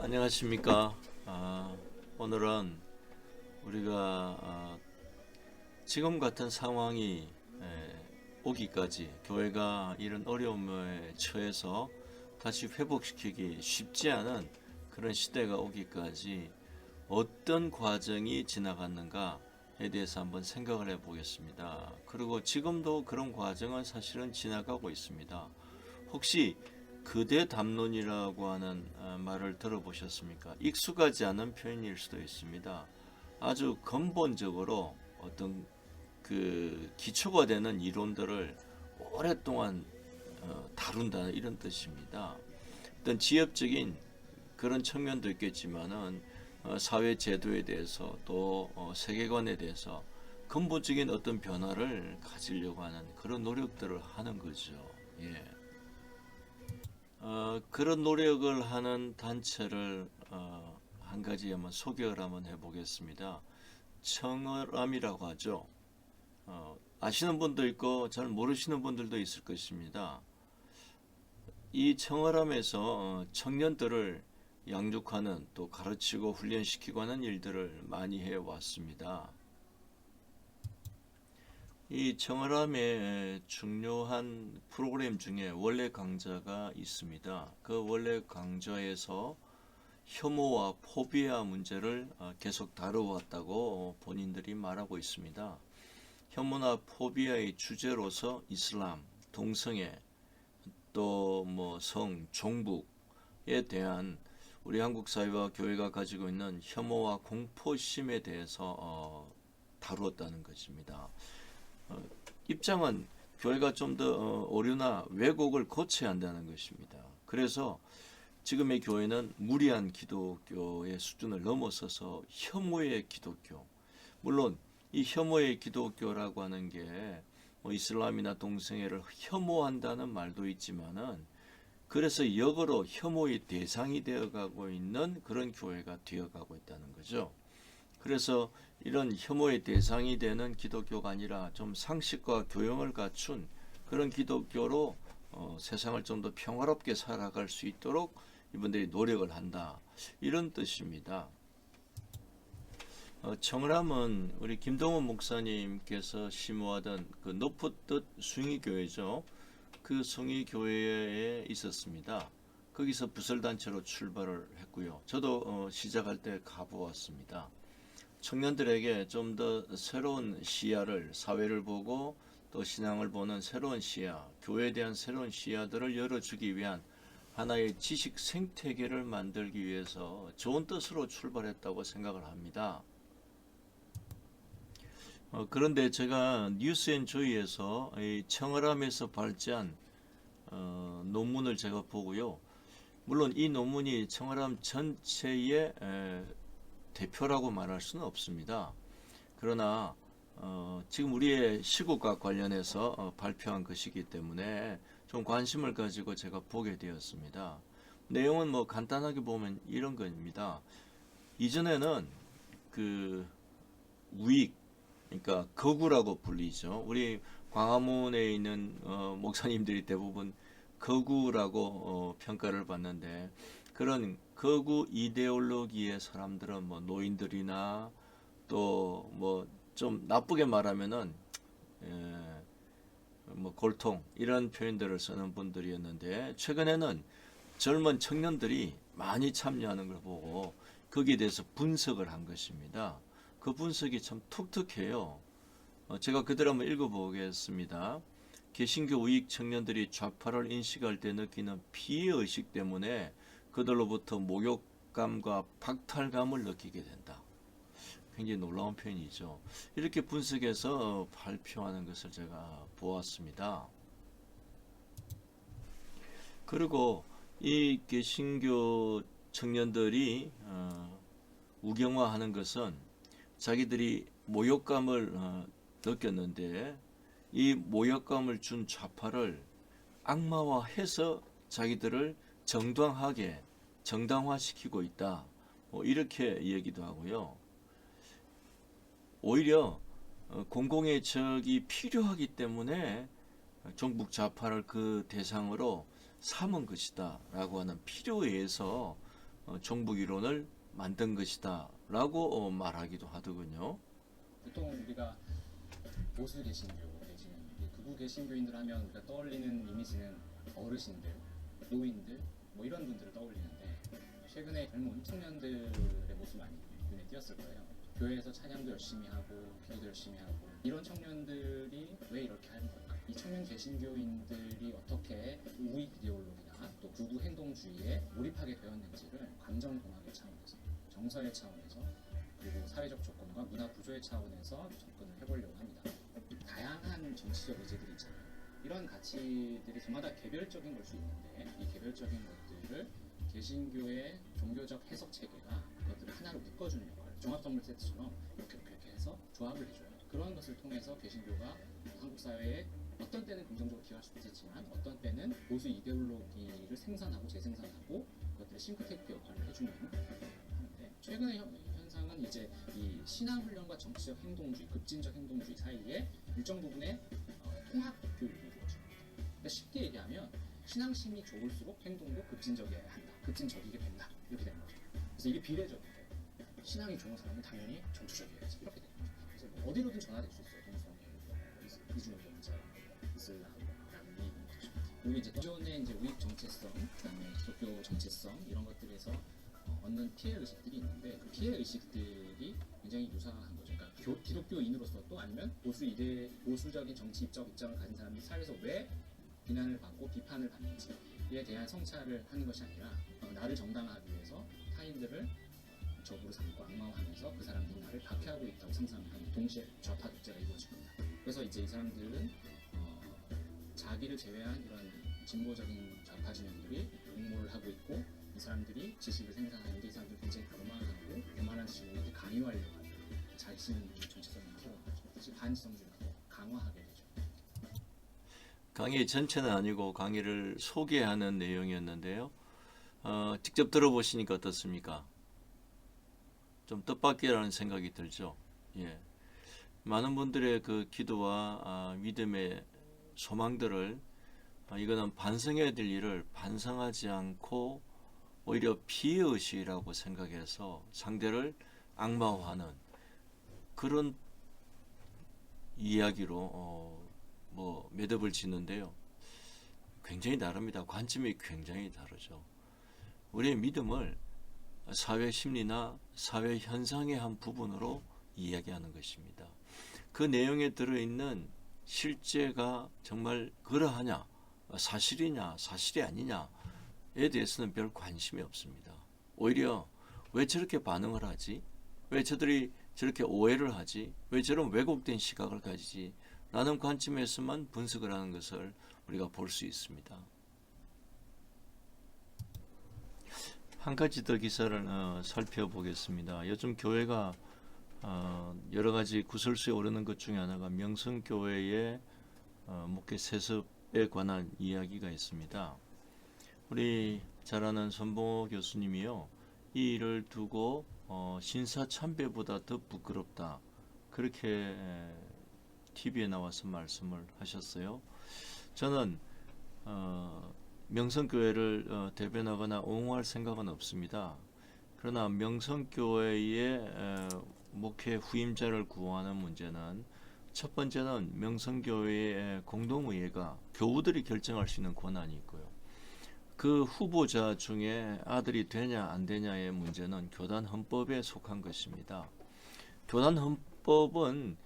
안녕하십니까. 오늘은 우리가 지금 같은 상황이 오기까지 교회가 이런 어려움에 처해서 다시 회복시키기 쉽지 않은 그런 시대가 오기까지 어떤 과정이 지나갔는가에 대해서 한번 생각을 해보겠습니다. 그리고 지금도 그런 과정은 사실은 지나가고 있습니다. 혹시 그대 담론이라고 하는 말을 들어보셨습니까? 익숙하지 않은 표현일 수도 있습니다. 아주 근본적으로 어떤 그 기초가 되는 이론들을 오랫동안 다룬다 이런 뜻입니다. 어떤 지엽적인 그런 측면도 있겠지만은 사회 제도에 대해서 또 세계관에 대해서 근본적인 어떤 변화를 가지려고 하는 그런 노력들을 하는 거죠. 예. 그런 노력을 하는 단체를 한 가지 한번 소개를 한번 해보겠습니다. 청어람이라고 하죠. 아시는 분도 있고 잘 모르시는 분들도 있을 것입니다. 이 청어람에서 청년들을 양육하는 또 가르치고 훈련시키고 하는 일들을 많이 해왔습니다. 이 청어람의 중요한 프로그램 중에 원래 강좌가 있습니다. 그 원래 강좌에서 혐오와 포비아 문제를 계속 다루어왔다고 본인들이 말하고 있습니다. 혐오나 포비아의 주제로서 이슬람, 동성애, 또 뭐 성, 종북에 대한 우리 한국 사회와 교회가 가지고 있는 혐오와 공포심에 대해서 다루었다는 것입니다. 입장은 교회가 좀 더 오류나 왜곡을 고쳐야 한다는 것입니다. 그래서 지금의 교회는 무리한 기독교의 수준을 넘어서서 혐오의 기독교, 물론 이 혐오의 기독교라고 하는 게뭐 이슬람이나 동성애를 혐오한다는 말도 있지만은 그래서 역으로 혐오의 대상이 되어가고 있는 그런 교회가 되어가고 있다는 거죠. 그래서 이런 혐오의 대상이 되는 기독교가 아니라 좀 상식과 교養을 갖춘 그런 기독교로 세상을 좀 더 평화롭게 살아갈 수 있도록 이분들이 노력을 한다. 이런 뜻입니다. 청람은 우리 김동원 목사님께서 심호하던 그 높은 뜻 숭의교회죠. 그 숭의교회에 있었습니다. 거기서 부설단체로 출발을 했고요. 저도 시작할 때 가보았습니다. 청년들에게 좀 더 새로운 시야를, 사회를 보고 또 신앙을 보는 새로운 시야, 교회에 대한 새로운 시야들을 열어주기 위한 하나의 지식 생태계를 만들기 위해서 좋은 뜻으로 출발했다고 생각을 합니다. 그런데 제가 뉴스앤조이에서 이 청어람에서 발제한 논문을 제가 보고요. 물론 이 논문이 청어람 전체의 대표라고 말할 수는 없습니다. 그러나 지금 우리의 시국과 관련해서 발표한 것이기 때문에 좀 관심을 가지고 제가 보게 되었습니다. 내용은 뭐 간단하게 보면 이런 겁니다. 이전에는 그 우익, 그러니까 거구라고 불리죠. 우리 광화문에 있는 목사님들이 대부분 거구라고 평가를 받는데 그런 거구 이데올로기의 사람들은 뭐 노인들이나 또 뭐 좀 나쁘게 말하면은 뭐 골통 이런 표현들을 쓰는 분들이었는데 최근에는 젊은 청년들이 많이 참여하는 걸 보고 거기에 대해서 분석을 한 것입니다. 그 분석이 참 독특해요. 제가 그대로 한번 읽어보겠습니다. 개신교 우익 청년들이 좌파를 인식할 때 느끼는 피해의식 때문에 그들로부터 모욕감과 박탈감을 느끼게 된다. 굉장히 놀라운 표현이죠. 이렇게 분석해서 발표하는 것을 제가 보았습니다. 그리고 이 개신교 청년들이 우경화하는 것은 자기들이 모욕감을 느꼈는데 이 모욕감을 준 좌파를 악마화해서 자기들을 정당하게 정당화시키고 있다. 뭐 이렇게 얘기도 하고요. 오히려 공공의 적이 필요하기 때문에 종북 좌파를 그 대상으로 삼은 것이다 라고 하는 필요에 의해서 종북 이론을 만든 것이다라고 말하기도 하더군요. 보통 우리가 보수 개신교 내지는 극우 개신교인들 하면 우리가 떠올리는 이미지는 어르신들, 노인들 뭐 이런 분들을 떠올리는데 최근에 젊은 청년들의 모습 많이 눈에 띄었을 거예요. 교회에서 찬양도 열심히 하고 기도도 열심히 하고 이런 청년들이 왜 이렇게 하는 걸까? 이 청년 개신교인들이 어떻게 우익 이데올로기나 또 극우 행동주의에 몰입하게 되었는지를 감정 공학의 차원에서, 정서의 차원에서, 그리고 사회적 조건과 문화 구조의 차원에서 접근을 해보려고 합니다. 다양한 정치적 의제들이 있잖아요. 이런 가치들이 저마다 개별적인 걸 수 있는데 이 개별적인 것들을 개신교의 종교적 해석 체계가 그것들을 하나로 묶어주는 역할, 종합선물 세트처럼 이렇게 해서 조합을 해줘요. 그런 것을 통해서 개신교가 한국 사회에 어떤 때는 긍정적으로 기여할 수도 있지만 어떤 때는 보수 이데올로기를 생산하고 재생산하고 그것들의 싱크테이크 역할을 해주는 하는데 최근의 현상은 이제 이 신앙훈련과 정치적 행동주의, 급진적 행동주의 사이에 일정 부분의 통합 교육이 이루어집니다. 그러니까 쉽게 얘기하면 신앙심이 좋을수록 행동도 급진적이어야 한다. 급진적이게 된다. 이렇게 되는 거죠. 그래서 이게 비례적인데 신앙이 좋은 사람은 당연히 전투적이어야지. 이렇게 되는 거죠. 그래서 뭐 어디로든 전환될 수 있어요. 동성애, 이중의견자, 이슬람, 남미 이런 거죠. 그리고 이제 기존의 이제 우익 정체성, 그다음에 기독교 정체성 이런 것들에서 얻는 피해 의식들이 있는데 그 피해 의식들이 굉장히 유사한 거죠. 그러니까 기독교인으로서도 아니면 보수적인 정치 입장을 가진 사람들이 사회에서 왜 비난을 받고 비판을 받는지에 대한 성찰을 하는 것이 아니라 나를 정당화하기 위해서 타인들을 적으로 삼고 악마화하면서 그 사람들이 나를 박해하고 있다고 상상하는 동시에 좌파 독재가 이루어집니다. 그래서 이제 이 사람들은 자기를 제외한 이런 진보적인 좌파 진영들이 옹호를 하고 있고 이 사람들이 지식을 생산하는데 이 사람들이 굉장히 교만하고 교만한 지식을 강요하려고 하는 자신 정체성을 키워가는 거죠. 사실 반지성주의가 강화하게 되죠. 강의 전체는 아니고 강의를 소개하는 내용이었는데요. 직접 들어보시니까 어떻습니까? 좀 뜻밖이라는 생각이 들죠. 예. 많은 분들의 그 기도와 믿음의 소망들을 이거는 반성해야 될 일을 반성하지 않고 오히려 피해의식이라고 생각해서 상대를 악마화하는 그런 이야기로 매듭을 짓는데요. 굉장히 다릅니다. 관점이 굉장히 다르죠. 우리의 믿음을 사회 심리나 사회 현상의 한 부분으로 이야기하는 것입니다. 그 내용에 들어있는 실제가 정말 그러하냐, 사실이냐, 사실이 아니냐에 대해서는 별 관심이 없습니다. 오히려 왜 저렇게 반응을 하지? 왜 저들이 저렇게 오해를 하지? 왜 저런 왜곡된 시각을 가지지? 라는 관점에서만 분석을 하는 것을 우리가 볼 수 있습니다. 한 가지 더 기사를 살펴보겠습니다. 요즘 교회가 여러 가지 구설수에 오르는 것 중에 하나가 명성교회의 목회 세습에 관한 이야기가 있습니다. 우리 잘 아는 손봉호 교수님이요. 이 일을 두고 신사참배보다 더 부끄럽다. 그렇게 TV에 나와서 말씀을 하셨어요. 저는 명성교회를 대변하거나 옹호할 생각은 없습니다. 그러나 명성교회의 목회 후임자를 구하는 문제는 첫 번째는 명성교회의 공동의회가 교우들이 결정할 수 있는 권한이 있고요. 그 후보자 중에 아들이 되냐 안 되냐의 문제는 교단 헌법에 속한 것입니다. 교단 헌법은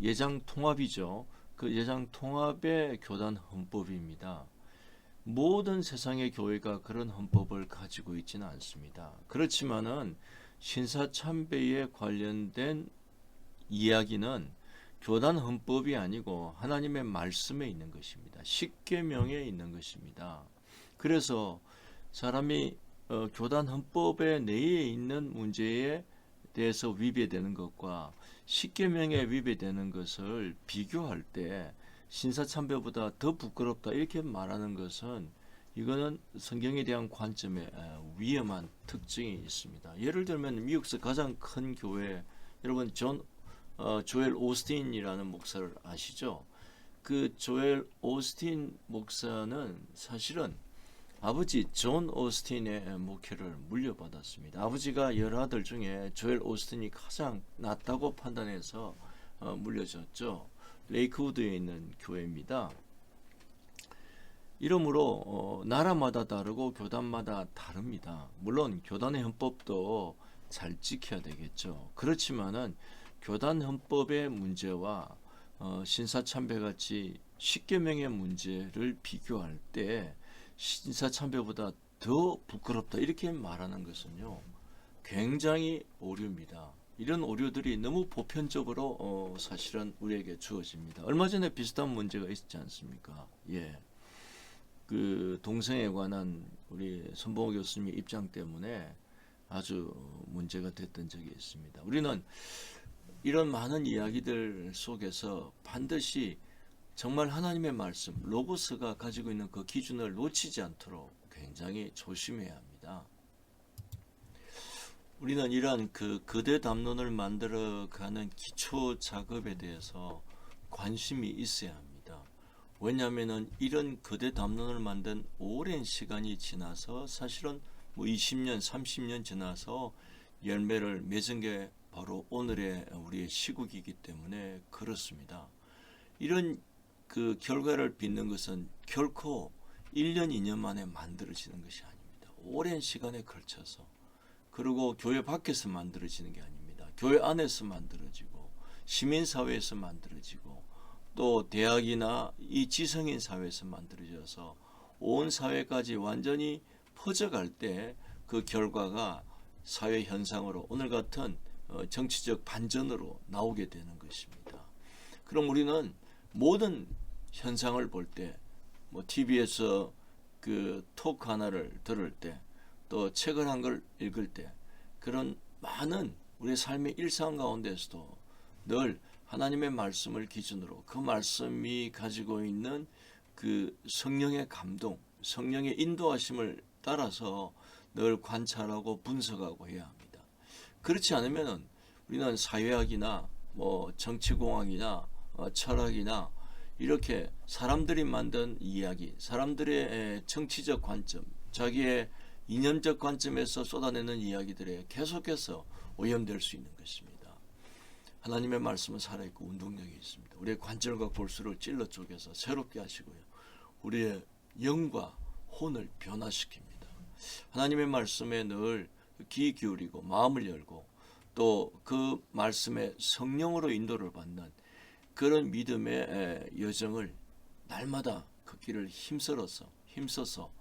예장 통합이죠. 그 예장 통합의 교단 헌법입니다. 모든 세상의 교회가 그런 헌법을 가지고 있지는 않습니다. 그렇지만은 신사참배에 관련된 이야기는 교단 헌법이 아니고 하나님의 말씀에 있는 것입니다. 십계명에 있는 것입니다. 그래서 사람이 교단 헌법의 내에 있는 문제에 대해서 위배되는 것과 십계명에 위배되는 것을 비교할 때 신사참배보다 더 부끄럽다 이렇게 말하는 것은 이거는 성경에 대한 관점에 위험한 특징이 있습니다. 예를 들면 미국에서 가장 큰 교회 여러분 조엘 오스틴이라는 목사를 아시죠? 그 조엘 오스틴 목사는 사실은 아버지 존 오스틴의 목회를 물려받았습니다. 아버지가 열아들 중에 조엘 오스틴이 가장 낫다고 판단해서 물려줬죠. 레이크우드에 있는 교회입니다. 이러므로 나라마다 다르고 교단마다 다릅니다. 물론 교단의 헌법도 잘 지켜야 되겠죠. 그렇지만은 교단 헌법의 문제와 신사참배같이 십계명의 문제를 비교할 때 신사참배보다 더 부끄럽다 이렇게 말하는 것은요 굉장히 오류입니다. 이런 오류들이 너무 보편적으로 사실은 우리에게 주어집니다. 얼마 전에 비슷한 문제가 있지 않습니까? 예. 그 동성애에 관한 우리 손봉호 교수님의 입장 때문에 아주 문제가 됐던 적이 있습니다. 우리는 이런 많은 이야기들 속에서 반드시 정말 하나님의 말씀, 로고스가 가지고 있는 그 기준을 놓치지 않도록 굉장히 조심해야 합니다. 우리는 이러한 그 거대 담론을 만들어가는 기초 작업에 대해서 관심이 있어야 합니다. 왜냐하면 이런 거대 담론을 만든 오랜 시간이 지나서 사실은 뭐 20년, 30년 지나서 열매를 맺은 게 바로 오늘의 우리의 시국이기 때문에 그렇습니다. 이런 그 결과를 빚는 것은 결코 1년, 2년 만에 만들어지는 것이 아닙니다. 오랜 시간에 걸쳐서 그리고 교회 밖에서 만들어지는 게 아닙니다. 교회 안에서 만들어지고 시민사회에서 만들어지고 또 대학이나 이 지성인 사회에서 만들어져서 온 사회까지 완전히 퍼져갈 때 그 결과가 사회 현상으로 오늘 같은 정치적 반전으로 나오게 되는 것입니다. 그럼 우리는 모든 현상을 볼 때, 뭐 TV에서 그 토크 하나를 들을 때, 또 책을 한 걸 읽을 때, 그런 많은 우리의 삶의 일상 가운데서도 늘 하나님의 말씀을 기준으로 그 말씀이 가지고 있는 그 성령의 감동, 성령의 인도하심을 따라서 늘 관찰하고 분석하고 해야 합니다. 그렇지 않으면 우리는 사회학이나 뭐 정치공학이나 철학이나 이렇게 사람들이 만든 이야기, 사람들의 정치적 관점, 자기의 이념적 관점에서 쏟아내는 이야기들에 계속해서 오염될 수 있는 것입니다. 하나님의 말씀은 살아있고 운동력이 있습니다. 우리의 관절과 골수를 찔러 쪼개서 새롭게 하시고요. 우리의 영과 혼을 변화시킵니다. 하나님의 말씀에 늘 귀 기울이고 마음을 열고 또 그 말씀의 성령으로 인도를 받는 그런 믿음의 여정을 날마다 걷기를 힘써서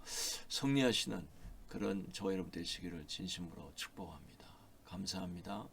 승리하시는 그런 저와 여러분 되시기를 진심으로 축복합니다. 감사합니다.